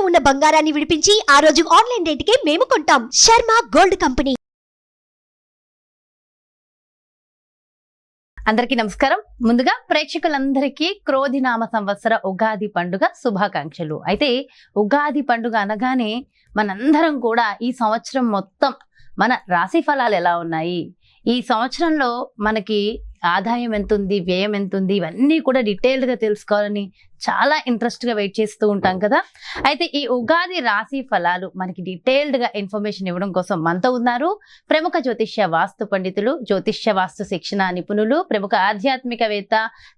ఉన్న బంగారాన్ని విడిపించి ఆ రోజు ఆన్లైన్ రేటుకే మేము కొంటాం. Sharma gold company. అందరికీ నమస్కారం. ముందుగా ప్రేక్షకులందరికీ క్రోధినామ సంవత్సర ఉగాది పండుగ శుభాకాంక్షలు. అయితే ఉగాది పండుగ అనగానే మనందరం కూడా ఈ సంవత్సరం మొత్తం మన రాశి ఫలాలు ఎలా ఉన్నాయి, ఈ సంవత్సరంలో మనకి ఆదాయం ఎంత ఉంది, వ్యయం ఎంత ఉంది, ఇవన్నీ కూడా డీటెయిల్డ్ గా తెలుసుకోవాలని చాలా ఇంట్రెస్ట్ గా వెయిట్ చేస్తూ ఉంటాం కదా. అయితే ఈ ఉగాది రాశి ఫలాలు మనకి డీటెయిల్డ్ గా ఇన్ఫర్మేషన్ ఇవ్వడం కోసం మనతో ఉన్నారు ప్రముఖ జ్యోతిష్య వాస్తు పండితులు, జ్యోతిష్య వాస్తు శిక్షణ నిపుణులు, ప్రముఖ ఆధ్యాత్మికవేత్త,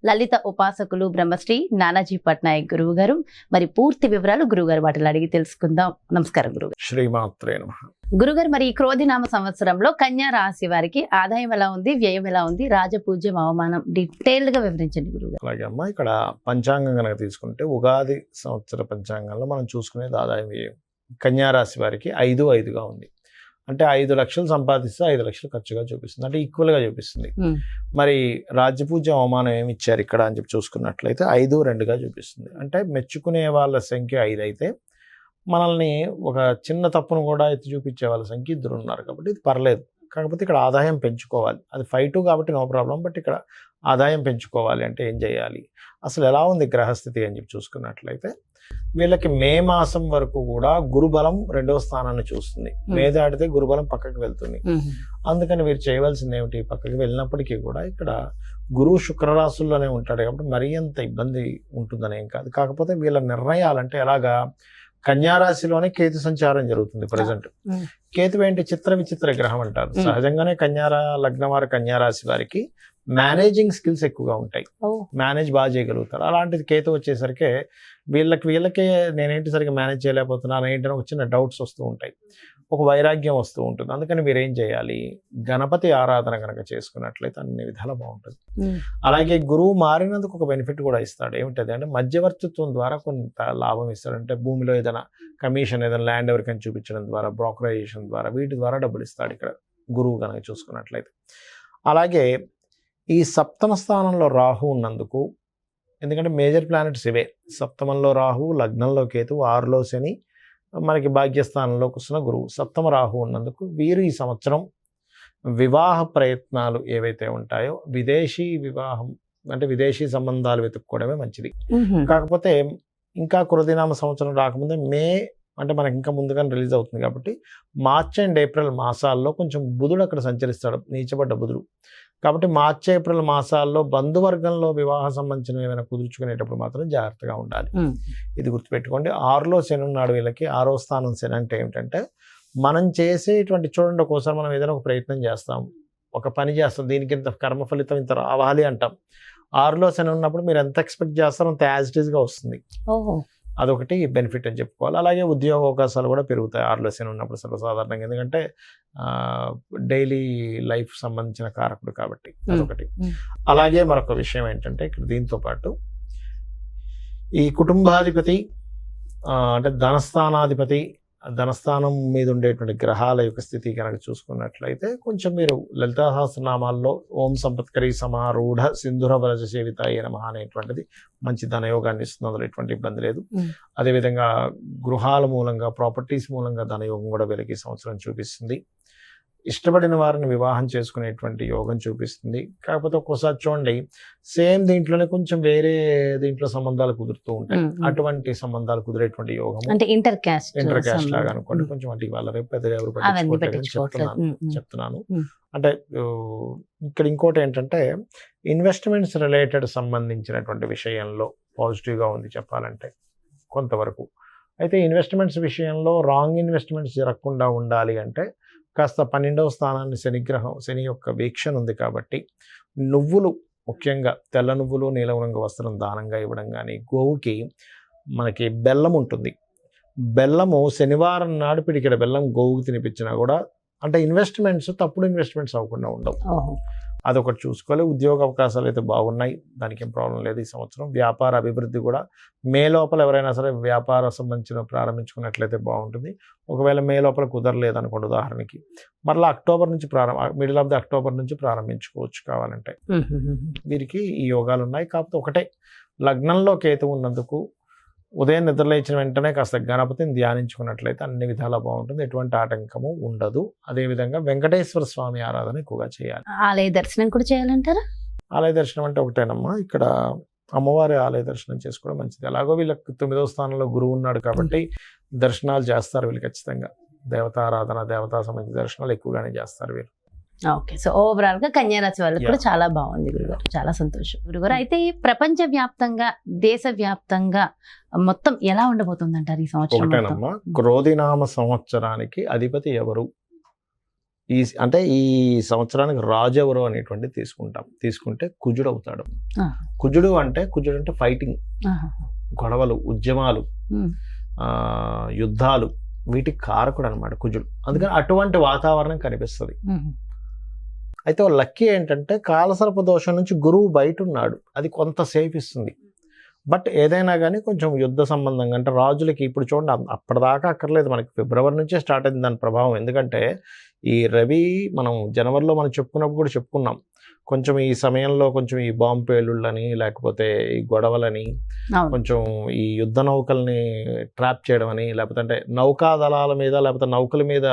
లలిత ఉపాసకులు బ్రహ్మశ్రీ నానాజీ పట్నాయక్ గురువు గారు. మరి పూర్తి వివరాలు గురుగారు వాటిలో అడిగి తెలుసుకుందాం. నమస్కారం గురుగారు. శ్రీమాత్రే నమః. గురుగారు, మరి ఈ క్రోధినామ సంవత్సరంలో కన్యా రాశి వారికి ఆదాయం ఎలా ఉంది, వ్యయం ఎలా ఉంది, రాజపూజ్యం, అవమానం డీటెయిల్డ్ గా వివరించండి గురుగారు. అలాగే అమ్మా, ఇక్కడ పంచాంగం కనుక తీసుకుంటే ఉగాది సంవత్సర పంచాంగంలో మనం చూసుకునేది ఆదాయం వ్యయం. కన్యా రాశి వారికి 5-5గా ఉంది. అంటే 5 లక్షలు సంపాదిస్తే 5 లక్షలు ఖర్చుగా చూపిస్తుంది, అంటే ఈక్వల్గా చూపిస్తుంది. మరి రాజ్యపూజ్యం అవమానం ఏమి ఇచ్చారు ఇక్కడ అని చెప్పి చూసుకున్నట్లయితే 5-2గా చూపిస్తుంది. అంటే మెచ్చుకునే వాళ్ళ సంఖ్య 5 అయితే మనల్ని ఒక చిన్న తప్పును కూడా ఎత్తి చూపించే వాళ్ళ సంఖ్య 2 ఉన్నారు. కాబట్టి ఇది పర్లేదు. కాకపోతే ఇక్కడ ఆదాయం పెంచుకోవాలి. అది 5-2 కాబట్టి నో ప్రాబ్లం. బట్ ఇక్కడ ఆదాయం పెంచుకోవాలి అంటే ఏం చేయాలి, అసలు ఎలా ఉంది గ్రహస్థితి అని చెప్పి చూసుకున్నట్లయితే వీళ్ళకి మే మాసం వరకు కూడా గురుబలం 2వ స్థానాన్ని చూస్తుంది. మే దాటితే గురుబలం పక్కకి వెళ్తుంది. అందుకని వీరు చేయవలసింది ఏమిటి, పక్కకి వెళ్ళినప్పటికీ కూడా ఇక్కడ గురువు శుక్రరాశుల్లోనే ఉంటాడు కాబట్టి మరీ అంత ఇబ్బంది ఉంటుందని ఏం కాదు. కాకపోతే వీళ్ళ నిర్ణయాలంటే ఎలాగా, కన్యారాశిలోనే కేతు సంచారం జరుగుతుంది ప్రజెంట్. కేతు ఏంటి, చిత్ర విచిత్ర గ్రహం అంటారు. సహజంగానే లగ్నం వారి కన్యారాశి వారికి మేనేజింగ్ స్కిల్స్ ఎక్కువగా ఉంటాయి, మేనేజ్ బాగా చేయగలుగుతారు. అలాంటిది కేతు వచ్చేసరికి వీళ్ళకే నేనేంటి సరిగ్గా మేనేజ్ చేయలేకపోతున్నాను ఏంటని ఒక చిన్న డౌట్స్ వస్తూ ఉంటాయి, ఒక వైరాగ్యం వస్తూ ఉంటుంది. అందుకని మీరేం చేయాలి, గణపతి ఆరాధన కనుక చేసుకున్నట్లయితే అన్ని విధాలు బాగుంటుంది. అలాగే గురువు మారినందుకు ఒక బెనిఫిట్ కూడా ఇస్తాడు. ఏమిటది అంటే మధ్యవర్తిత్వం ద్వారా కొంత లాభం ఇస్తాడు. అంటే భూమిలో ఏదైనా కమిషన్, ఏదైనా ల్యాండ్ ఎవరికైనా చూపించడం ద్వారా, బ్రోకరైజేషన్ ద్వారా, వీటి ద్వారా డబ్బులు ఇస్తాడు ఇక్కడ గురువు కనుక చూసుకున్నట్లయితే. అలాగే ఈ సప్తమ స్థానంలో రాహు ఉన్నందుకు, ఎందుకంటే మేజర్ ప్లానెట్స్ ఇవే, సప్తమంలో రాహు, లగ్నంలో కేతు, 6లో శని, మనకి భాగ్యస్థానంలో కూర్చున్న గురువు, సప్తమ రాహు ఉన్నందుకు వీరు ఈ సంవత్సరం వివాహ ప్రయత్నాలు ఏవైతే ఉంటాయో విదేశీ వివాహం అంటే విదేశీ సంబంధాలు వెతుక్కోవడమే మంచిది. కాకపోతే ఇంకా క్రోధినామ సంవత్సరం రాకముందే మే అంటే మనకి ఇంకా ముందుగానే రిలీజ్ అవుతుంది కాబట్టి మార్చ్ అండ్ ఏప్రిల్ మాసాల్లో కొంచెం బుధుడు అక్కడ సంచరిస్తాడు, నీచబడ్డ బుధుడు. కాబట్టి మార్చి ఏప్రిల్ మాసాల్లో బంధువర్గంలో వివాహ సంబంధించిన ఏమైనా కుదుర్చుకునేటప్పుడు మాత్రం జాగ్రత్తగా ఉండాలి. ఇది గుర్తుపెట్టుకోండి. 6లో శని ఉన్నాడు వీళ్ళకి. 6వ స్థానం శని అంటే ఏమిటంటే మనం చేసేటువంటి, చూడండి, ఒకసారి మనం ఏదైనా ఒక ప్రయత్నం చేస్తాం, ఒక పని చేస్తాం, దీనికి ఇంత కర్మ ఫలితం ఇంత రావాలి అంటాం. 6లో శని ఉన్నప్పుడు మీరు ఎంత ఎక్స్పెక్ట్ చేస్తారో అంత యాజ్ ఇట్ ఈస్గా వస్తుంది. అదొకటి బెనిఫిట్ అని చెప్పుకోవాలి. అలాగే ఉద్యోగ అవకాశాలు కూడా పెరుగుతాయి 6లో శని ఉన్నప్పుడు సర్వసాధారణంగా, ఎందుకంటే డైలీ లైఫ్ సంబంధించిన కారకుడు కాబట్టి అదొకటి. అలాగే మరొక విషయం ఏంటంటే ఇక్కడ దీంతో పాటు ఈ కుటుంబాధిపతి అంటే ధనస్థానాధిపతి, ధనస్థానం మీద ఉండేటువంటి గ్రహాల యొక్క స్థితి కనుక చూసుకున్నట్లయితే కొంచెం మీరు లలితా సహస్రనామాల్లో ఓం సంపత్కరీ సమారూఢ సింధుర వ్రజ సేవితాయ నమః అనేటువంటిది మంచి ధనయోగాన్ని ఇస్తుంది, అందులో ఎటువంటి ఇబ్బంది లేదు. అదేవిధంగా గృహాల మూలంగా, ప్రాపర్టీస్ మూలంగా ధనయోగం కూడా వీళ్ళకి సంవత్సరం చూపిస్తుంది. ఇష్టపడిన వారిని వివాహం చేసుకునేటువంటి యోగం చూపిస్తుంది. కాకపోతే ఒక్కోసారి చూడండి, సేమ్ దీంట్లోనే కొంచెం వేరే దీంట్లో సంబంధాలు కుదురుతూ ఉంటాయి. అటువంటి సంబంధాలు కుదిరేటువంటి యోగం అంటే ఇంటర్ క్యాస్ట్ లాగా అనుకోండి. కొంచెం అంటే వాళ్ళ రేపు పెద్దగా ఎవరు చెప్తున్నాను. అంటే ఇక్కడ ఇంకోటి ఏంటంటే ఇన్వెస్ట్మెంట్స్ రిలేటెడ్ సంబంధించినటువంటి విషయంలో పాజిటివ్గా ఉంది చెప్పాలంటే కొంతవరకు. అయితే ఇన్వెస్ట్మెంట్స్ విషయంలో రాంగ్ ఇన్వెస్ట్మెంట్స్ జరగకుండా ఉండాలి అంటే కాస్త 12వ స్థానాన్ని శని యొక్క వీక్షణ ఉంది కాబట్టి నువ్వులు, ముఖ్యంగా తెల్ల నువ్వులు, నీలం రంగు వస్త్రం దానంగా ఇవ్వడం కానీ, గోవుకి మనకి బెల్లం ఉంటుంది, బెల్లము శనివారం నాడు పిడికెడ బెల్లం గోవుకి తినిపించినా కూడా అంటే ఇన్వెస్ట్మెంట్స్ తప్పుడు ఇన్వెస్ట్మెంట్స్ అవ్వకుండా ఉండవు. అదొకటి చూసుకోవాలి. ఉద్యోగ అవకాశాలు అయితే బాగున్నాయి, దానికి ఏం ప్రాబ్లం లేదు ఈ సంవత్సరం. వ్యాపార అభివృద్ధి కూడా మే లోపల ఎవరైనా సరే వ్యాపార సంబంధించిన ప్రారంభించుకున్నట్లయితే బాగుంటుంది. ఒకవేళ మే లోపల కుదరలేదు అనుకోండి, ఉదాహరణకి మరలా అక్టోబర్ నుంచి మిడిల్ ఆఫ్ ది అక్టోబర్ నుంచి ప్రారంభించుకోవచ్చు కావాలంటే. వీరికి ఈ యోగాలు ఉన్నాయి. కాకపోతే ఒకటే, లగ్నంలో కేతు ఉన్నందుకు ఉదయం నిద్రలేచిన వెంటనే కాస్త గణపతిని ధ్యానించుకున్నట్లయితే అన్ని విధాలా బాగుంటుంది, ఎటువంటి ఆటంకము ఉండదు. అదేవిధంగా వెంకటేశ్వర స్వామి ఆరాధన ఎక్కువగా చేయాలి. ఆలయ దర్శనం కూడా చేయాలంటారా? ఆలయ దర్శనం అంటే ఒకటేనమ్మా, ఇక్కడ అమ్మవారి ఆలయ దర్శనం చేసుకోవడం మంచిది. అలాగో వీళ్ళకి 9వ స్థానంలో గురువు ఉన్నాడు కాబట్టి దర్శనాలు చేస్తారు వీళ్ళు ఖచ్చితంగా. దేవతారాధన, దేవతా సంబంధించిన దర్శనాలు ఎక్కువగానే చేస్తారు వీళ్ళు. ఓకే, సో ఓవరాల్ గా కన్యా రాశి వాళ్ళకి కూడా చాలా బాగుంది గురుగారు, చాలా సంతోషం గురుగారు. అయితే ప్రపంచ వ్యాప్తంగా, దేశ వ్యాప్తంగా మొత్తం ఎలా ఉండబోతుంది అంటారు ఈ సంవత్సరం? ఒకటేనమ్మా, క్రోధినామ సంవత్సరానికి అధిపతి ఎవరు, అంటే ఈ సంవత్సరానికి రాజు ఎవరు అనేటువంటి తీసుకుంటే కుజుడు అవుతాడు. కుజుడు అంటే ఫైటింగ్, గొడవలు, ఉద్యమాలు, యుద్ధాలు, వీటికి కారకుడు అనమాట కుజుడు. అందుకని అటువంటి వాతావరణం కనిపిస్తుంది. అయితే లక్కీ ఏంటంటే కాలసర్ప దోషం నుంచి గురువు బయట ఉన్నాడు, అది కొంత సేఫ్ ఇస్తుంది. బట్ ఏదైనా కానీ కొంచెం యుద్ధ సంబంధంగా, అంటే రాజులకి ఇప్పుడు చూడండి అప్పటిదాకా అక్కర్లేదు, మనకి ఫిబ్రవరి నుంచే స్టార్ట్ అయింది దాని ప్రభావం. ఎందుకంటే ఈ రవి మనం జనవరిలో మనం చెప్పుకున్నప్పుడు కూడా చెప్పుకున్నాం, కొంచెం ఈ సమయంలో కొంచెం ఈ బాంబు పేలుళ్ళని, లేకపోతే ఈ గొడవలని, కొంచెం ఈ యుద్ధ నౌకల్ని ట్రాప్ చేయడం అని, లేకపోతే అంటే నౌకా దళాల మీద, లేకపోతే నౌకల మీద,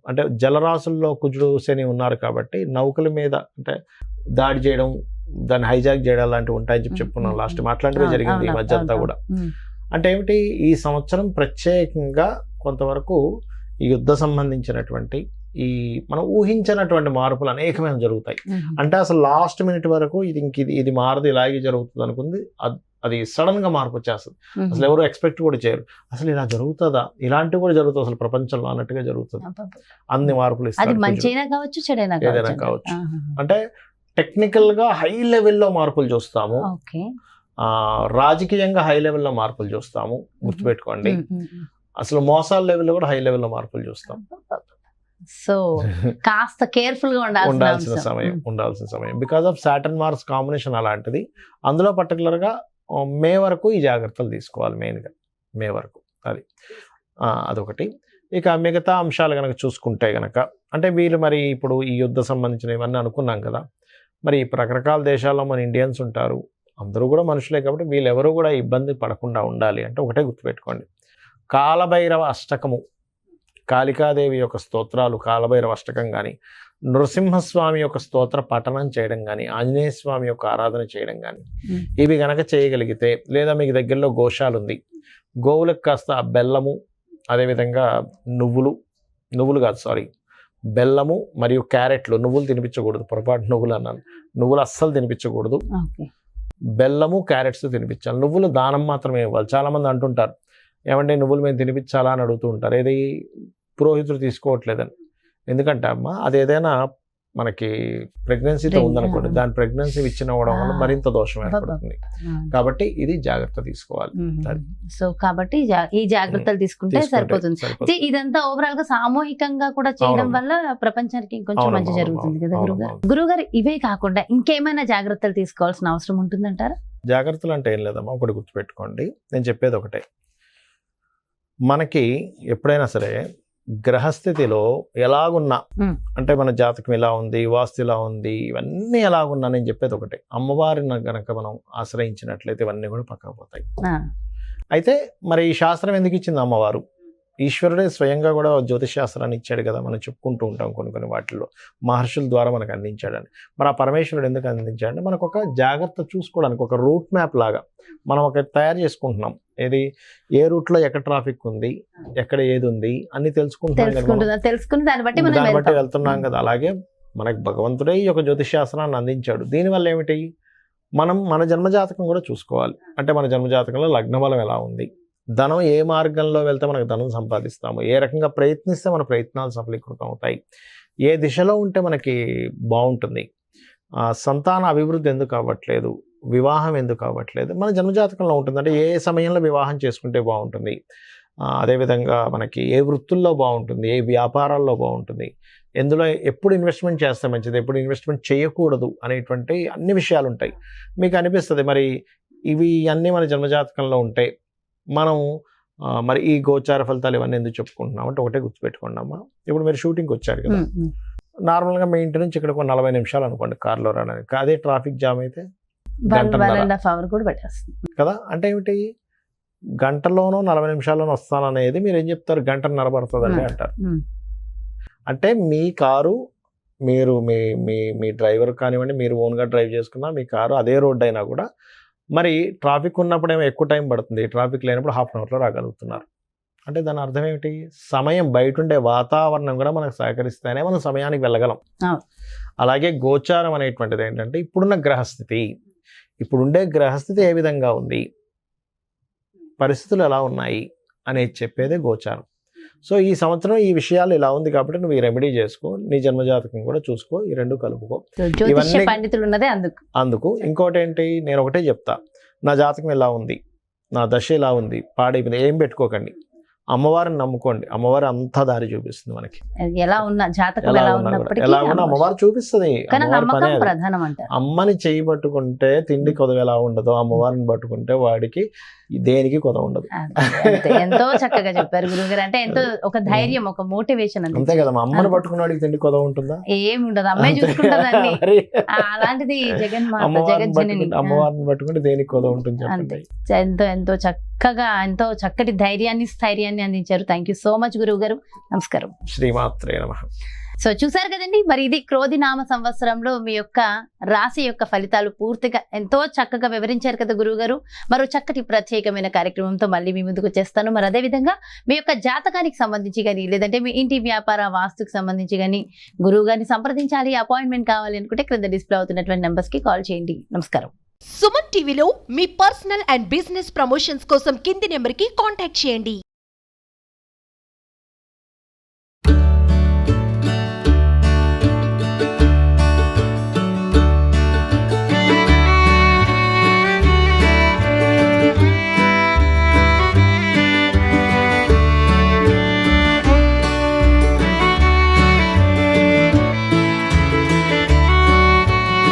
అంటే జలరాశుల్లో కుజుడు శని ఉన్నారు కాబట్టి నౌకల మీద అంటే దాడి చేయడం, దాన్ని హైజాక్ చేయడం లాంటివి ఉంటాయని చెప్పుకున్నాం లాస్ట్. అట్లాంటివే జరిగింది ఈ మధ్య అంతా కూడా. అంటే ఏమిటి, ఈ సంవత్సరం ప్రత్యేకంగా కొంతవరకు ఈ యుద్ధ సంబంధించినటువంటి ఈ మనం ఊహించినటువంటి మార్పులు అనేకమైన జరుగుతాయి. అంటే అసలు లాస్ట్ మినిట్ వరకు ఇది మారదు, ఇలాగే జరుగుతుంది అనుకుంది, అది సడన్ గా మార్పు వచ్చేస్తుంది. అసలు ఎవరు ఎక్స్పెక్ట్ కూడా చేయరు, అసలు ఇలా జరుగుతుందా, ఇలాంటివి కూడా జరుగుతుంది అసలు ప్రపంచంలో అన్నట్టుగా జరుగుతుంది. అన్ని మార్పులు ఏదైనా కావచ్చు. అంటే టెక్నికల్ గా హై లెవెల్లో మార్పులు చూస్తాము, రాజకీయంగా హై లెవెల్లో మార్పులు చూస్తాము, గుర్తుపెట్టుకోండి. అసలు మోసాల లెవెల్లో కూడా హై లెవెల్లో మార్పులు చూస్తాం. సో కాస్త కేర్ఫుల్ గా ఉండాల్సిన సమయం because of Saturn Mars combination అలాంటిది. అందులో పర్టికులర్ గా మే వరకు ఈ జాగ్రత్తలు తీసుకోవాలి, మెయిన్గా మే వరకు. అదొకటి. ఇక మిగతా అంశాలు కనుక చూసుకుంటే కనుక, అంటే వీళ్ళు మరి ఇప్పుడు ఈ యుద్ధ సంబంధించిన ఇవన్నీ అనుకున్నాం కదా, మరి రకరకాల దేశాల్లో మన ఇండియన్స్ ఉంటారు, అందరూ కూడా మనుషులే కాబట్టి వీళ్ళెవరూ కూడా ఇబ్బంది పడకుండా ఉండాలి అంటే ఒకటే గుర్తుపెట్టుకోండి, కాలభైరవ అష్టకము, కాళికాదేవి యొక్క స్తోత్రాలు, కాలభైరవ అష్టకం కానీ, నృసింహస్వామి యొక్క స్తోత్ర పఠనం చేయడం కానీ, ఆంజనేయ స్వామి యొక్క ఆరాధన చేయడం కానీ, ఇవి గనక చేయగలిగితే, లేదా మీకు దగ్గరలో గోశాల ఉంది, గోవులకు కాస్త బెల్లము, అదేవిధంగా నువ్వులు కాదు సారీ బెల్లము మరియు క్యారెట్లు, నువ్వులు తినిపించకూడదు, పొరపాటు నువ్వులు అన్నాను, నువ్వులు అస్సలు తినిపించకూడదు, బెల్లము క్యారెట్స్ తినిపించాలి. నువ్వులు దానం మాత్రమే ఇవ్వాలి. చాలామంది అంటుంటారు, ఏమంటే నువ్వులు మేము తినిపించాలా అని అడుగుతూ ఉంటారు, ఏది పురోహితుడు తీసుకోవట్లేదని. ఎందుకంటే అమ్మ అది ఏదైనా మనకి ప్రెగ్నెన్సీతో ఉందనుకోండి, దాని ప్రెగ్నెన్సీ ఇచ్చినవ్వడం వల్ల మరింత దోషం ఏర్పడుతుంది. కాబట్టి ఇది జాగ్రత్త తీసుకోవాలి. సో కాబట్టి ఈ జాగ్రత్తలు తీసుకుంటే సరిపోతుంది. ఇదంతా ఓవరాల్ గా సామూహికంగా కూడా చేయడం వల్ల ప్రపంచానికి ఇంకొంచెం మంచి జరుగుతుంది కదా గురుగారు. గురుగారు, ఇవే కాకుండా ఇంకేమైనా జాగ్రత్తలు తీసుకోవాల్సిన అవసరం ఉంటుందంటారా? జాగ్రత్తలు అంటే ఏం లేదమ్మా, ఒకటి గుర్తుపెట్టుకోండి, నేను చెప్పేది ఒకటే, మనకి ఎప్పుడైనా సరే గ్రహస్థితిలో ఎలాగున్నా, అంటే మన జాతకం ఎలా ఉంది, వాస్తు ఎలా ఉంది, ఇవన్నీ ఎలాగున్నా, నేను చెప్పేది ఒకటే, అమ్మవారిని గనక మనం ఆశ్రయించినట్లయితే ఇవన్నీ కూడా పక్కకు పోతాయి. అయితే మరి ఈ శాస్త్రం ఎందుకు ఇచ్చింది అమ్మవారు? ఈశ్వరుడే స్వయంగా కూడా జ్యోతిష్ శాస్త్రాన్ని ఇచ్చాడు కదా, మనం చెప్పుకుంటూ ఉంటాం కొన్ని వాటిల్లో, మహర్షుల ద్వారా మనకు అందించాడని. మరి ఆ పరమేశ్వరుడు ఎందుకు అందించాడంటే మనకు ఒక జాగ్రత్త చూసుకోవడానికి, ఒక రూట్ మ్యాప్ లాగా మనం ఒక తయారు చేసుకుంటున్నాం. ఏది, ఏ రూట్లో ఎక్కడ ట్రాఫిక్ ఉంది, ఎక్కడ ఏది ఉంది అన్ని తెలుసుకుని దాన్ని బట్టి వెళ్తున్నాం కదా. అలాగే మనకు భగవంతుడే ఈ యొక్క జ్యోతిష్ శాస్త్రాన్ని అందించాడు. దీనివల్ల ఏమిటి, మనం మన జన్మజాతకం కూడా చూసుకోవాలి. అంటే మన జన్మజాతకంలో లగ్నబలం ఎలా ఉంది, ధనం ఏ మార్గంలో వెళ్తే మనకు ధనం సంపాదిస్తాము, ఏ రకంగా ప్రయత్నిస్తే మన ప్రయత్నాలు సఫలీకృతం అవుతాయి, ఏ దిశలో ఉంటే మనకి బాగుంటుంది, సంతాన అభివృద్ధి ఎందుకు అవ్వట్లేదు, వివాహం ఎందుకు అవ్వట్లేదు, మన జన్మజాతకంలో ఉంటుంది. అంటే ఏ సమయంలో వివాహం చేసుకుంటే బాగుంటుంది, అదేవిధంగా మనకి ఏ వృత్తుల్లో బాగుంటుంది, ఏ వ్యాపారాల్లో బాగుంటుంది, ఎందులో ఎప్పుడు ఇన్వెస్ట్మెంట్ చేస్తే మంచిది, ఎప్పుడు ఇన్వెస్ట్మెంట్ చేయకూడదు అనేటువంటి అన్ని విషయాలు ఉంటాయి. మీకు అనిపిస్తుంది మరి ఇవి అన్నీ మన జన్మజాతకంలో ఉంటాయి, మనం మరి ఈ గోచార ఫలితాలు ఇవన్నీ ఎందుకు చెప్పుకుంటున్నాం అంటే ఒకటే గుర్తుపెట్టుకోండి అమ్మా. ఇప్పుడు మీరు షూటింగ్కి వచ్చారు కదా, నార్మల్గా మీ ఇంటి నుంచి ఇక్కడ 40 నిమిషాలు అనుకోండి కార్లో రావడానికి, అదే ట్రాఫిక్ జామ్ అయితే 1.5 అవర్ కూడా పెట్టేస్తుంది కదా. అంటే ఏమిటి, గంటలోనో 40 నిమిషాల్లోనో వస్తాననేది మీరు ఏం చెప్తారు, గంటన్నర పడుతుందండి అంటారు. అంటే మీ కారు మీరు మీ మీ మీ డ్రైవర్ కానివ్వండి, మీరు ఓన్గా డ్రైవ్ చేసుకున్నా మీ కారు అదే రోడ్డు అయినా కూడా మరి ట్రాఫిక్ ఉన్నప్పుడు ఏమో ఎక్కువ టైం పడుతుంది, ట్రాఫిక్ లేనప్పుడు హాఫ్ అన్ అవర్లో రాగలుగుతున్నారు. అంటే దాని అర్థం ఏమిటి, సమయం బయట ఉండే వాతావరణం కూడా మనకు సహకరిస్తేనే మనం సమయానికి వెళ్ళగలం. అలాగే గోచారం అనేటువంటిది ఏంటంటే ఇప్పుడున్న గ్రహస్థితి, ఇప్పుడుండే గ్రహస్థితి ఏ విధంగా ఉంది, పరిస్థితులు ఎలా ఉన్నాయి అనేది చెప్పేదే గోచారం. సో ఈ సంవత్సరం ఈ విషయాలు ఇలా ఉంది కాబట్టి నువ్వు ఈ రెమెడీ చేసుకో, నీ జన్మజాతకం కూడా చూసుకో, ఈ రెండు కలుపుకో. జ్యోతిష్య పండితులు ఉన్నదే అందుకు. ఇంకోటి ఏంటి, నేను ఒకటే చెప్తా, నా జాతకం ఎలా ఉంది, నా దశ ఎలా ఉంది, పాడైపోయింది, ఏం పెట్టుకోకండి, అమ్మవారిని నమ్ముకోండి. అమ్మవారు అంతా దారి చూపిస్తుంది మనకి. ఎలా ఉన్నా జాతకం ఎలా ఉన్నప్పటికీ ఎలా ఉన్నా అమ్మవారు చూపిస్తుంది. ప్రధానం అంటారు. అమ్మని చేయి పట్టుకుంటే తిండి కొదవ ఎలా ఉండదో, అమ్మవారిని పట్టుకుంటే వాడికి దేనికి కొదవ ఉండదు. ఎంతో చక్కగా చెప్పారు గురుగారు. అంటే ఎంతో ఒక ధైర్యం, ఒక మోటివేషన్ అంతే కదా. మా అమ్మని పట్టుకున్న వాడికి తిండి కొదవ ఉంటుందా? ఏమి ఉండదు, అమ్మాయి చూసుకుంటుందండి. అలాంటిది అమ్మవారిని పట్టుకుంటే దేనికి కొదవ ఉంటుంది? ఎంతో చక్కగా, ఎంతో చక్కటి ధైర్యాన్ని, స్థైర్యాన్ని అందించారు. థ్యాంక్ యూ సో మచ్ గురువు గారు. నమస్కారం. శ్రీమాత్రే నమః. సో చూసారు కదండి, మరి ఇది క్రోధినామ సంవత్సరంలో మీ యొక్క రాశి యొక్క ఫలితాలు పూర్తిగా ఎంతో చక్కగా వివరించారు కదా గురువు గారు. మరో చక్కటి ప్రత్యేకమైన కార్యక్రమంతో మళ్ళీ మీ ముందుకు వచ్చేస్తాను. మరి అదేవిధంగా మీ యొక్క జాతకానికి సంబంధించి కానీ, లేదంటే మీ ఇంటి వ్యాపార వాస్తుకు సంబంధించి కానీ గురువు గారిని సంప్రదించాలి, అపాయింట్మెంట్ కావాలి అనుకుంటే క్రింద డిస్ప్లే అవుతున్నటువంటి నెంబర్స్ కి కాల్ చేయండి. నమస్కారం. సుమన్ టీవీలో మీ పర్సనల్ అండ్ బిజినెస్ ప్రమోషన్స్ కోసం కింది నెంబర్కి కాంటాక్ట్ చేయండి.